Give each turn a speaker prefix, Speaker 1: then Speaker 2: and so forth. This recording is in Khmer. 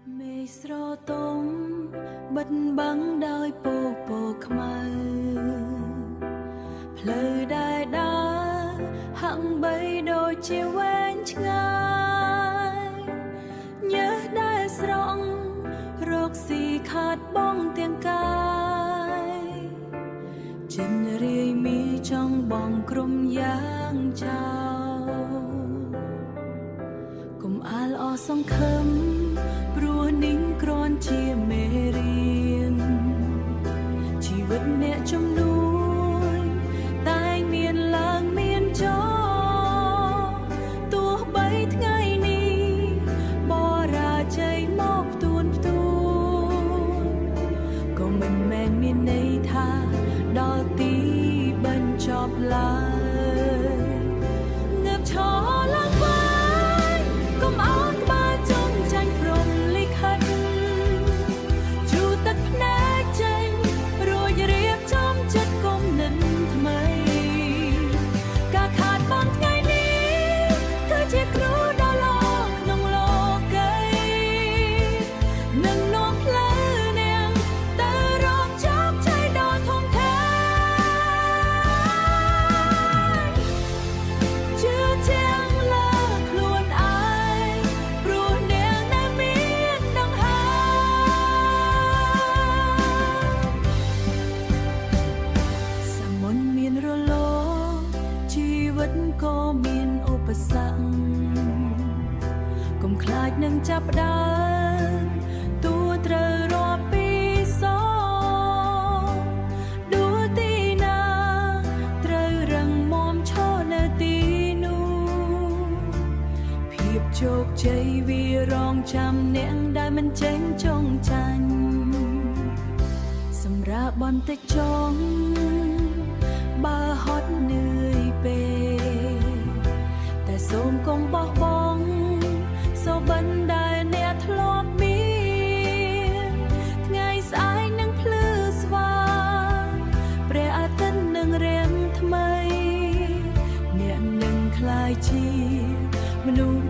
Speaker 1: មេស្រទុំបិទបាំងដោយពពកខ្មៅផ្លូវដែលដើរហាក់បីដូចជាវែងឆ្ងាយញើសដែលស្រង់រកស៊ីខាតបងទាំងកាយចិនរាយមីចង់បងក្រុមយ៉ាងចោកុំអាលអស់សង្ឃឹមព្រោះនាងគ្រាន់ជាមេរៀនជីវិតអ្នកជំនួយតែមានឡើងមានចុះទោះបីថ្ងៃនេះបរាជ័យមកផ្ទួនក៏មិនមែនមានន័យថាដល់ទីបញ្ចប់ឡើយងើបឈរឡើងវិញកុំអោនក្បាលចង់ចាញ់ព្រំលិខិតជូរទឹកភ្នែកចេញរួចរៀបចំចិត្តគុំនិនថ្មីការខាតបង់ថ្ងៃនេះគឺជាគ្រូដ៏ល្អក្នុងលោកីនឹងនាំផ្លូវនាងទៅរកជោគជ័យដ៏ធំធេងជឿជាក់លើខ្លួនឯងព្រោះនាងនៅមានដង្ហើមសមុនមានរលកជីវិតក៏មានឧបសគ្គកុំខ្លាចនឹងចាប់ផ្ដើមទួត្រូវរាប់ពីសដួលទីណាត្រូវរឹងមាំឈរនៅទីនោះភាពជោគជ័យវារងចាំអ្នកដែលមិនចេញចង់ចាញ់សម្រាប់បន្តិចចង់បើហត់នឿយពេកតែសូមកុំបោះបង់សូបិនដែលអ្នកធ្លាប់មានថ្ងៃស្អែកនឹងភ្លឺស្វាងព្រះអាទិត្យនឹងរាំងថ្មីអ្នកនឹងក្លាយជាមនុស្ស